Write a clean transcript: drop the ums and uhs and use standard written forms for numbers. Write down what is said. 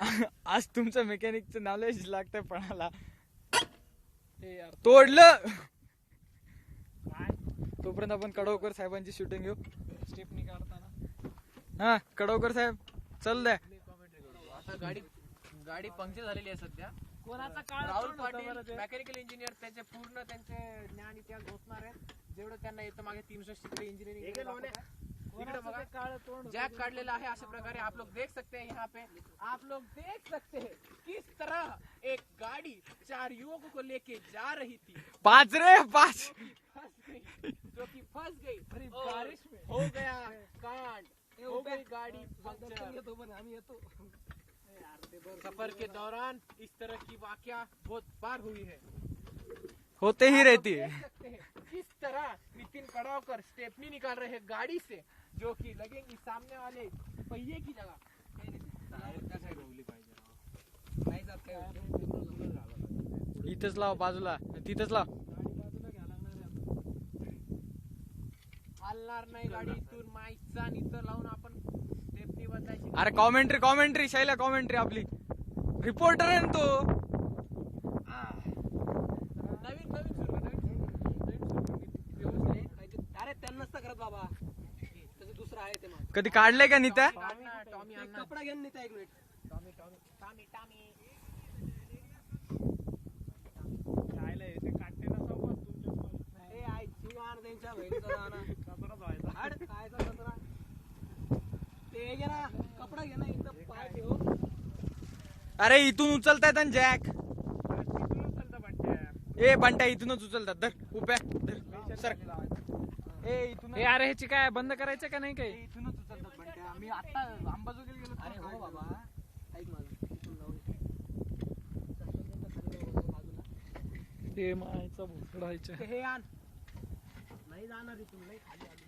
आज तुमचं मेकॅनिकचं नॉलेज लागतंय पणाला. तोडलं. तोपर्यंत आपण कडवकर साहेबांची शूटिंग घेऊ. स्टेपनी काढताना. हा कडवकर साहेब चल द्या. आता गाडी पंक्चर झालेली आहे सध्या. कोणाचा काळ राहुल पाटील मेकॅनिकल इंजिनियर त्यांचे पूर्ण त्यांचे ज्ञान इतिहास घोषणार आहेत जेवढं त्यांना येतं. मागे 300 शिकले इंजिनियरिंग जैक काटलेला है ऐसे प्रकार आप लोग देख सकते हैं. यहाँ पे आप लोग देख सकते हैं किस तरह एक गाड़ी 4 युवकों को लेके जा रही थी. 5 रे 5 जो कि फंस गई बारिश में. हो गया कांड. हो गई गाड़ी पंक्चर. सफर के दौरान इस तरह की वाकया बहुत बार हुई है. होते ही रहती है. किस तरह नितिन कड़ावकर स्टेपनी निकाल रहे हैं गाड़ी से जो कि लगेंगी सामने वाले पहिए की जगह. इथंच लाव बाजूला तिथंच लाव. हलणार नाही गाडी इथून माईकचा इथं लावून आपण स्टेपनी बदलायची. अरे कॉमेंट्री शैला कॉमेंट्री आपली रिपोर्टर आहे ना तो. नवीन अरे त्यांना नसतं करत बाबा. त्याचं दुसरं आहे ते. मग कधी काढलंय का नित्या. टॉमी कपडा घेऊन नेता. एक मिनिट. टॉमी खायला येते काटते ना सोबत तुमच्या. ए आई चिवार त्यांच्या बहिणीचा राहणार कचराच व्हायचा. हाड खायचा कचरा. ते घे ना कपडा घे ना इथं पाय ठेव. अरे इथून उचलतायत ना जॅक. तिथूनच चालतं बंट्या. ए बंट्या इथूनच उचलतात. धर उप्या धर सर. ए इथून हे अरे ह्याची काय बंद करायचं का नाही काही. इथूनच उचलतात बंट्या. मी आता अंबाजोगाईला गेलो. अरे हो बाबा ऐक माझं. इथून लावून ते मायचा भोसडायचं. हे आण. नाही जाणार इथून. नाही खाली आली.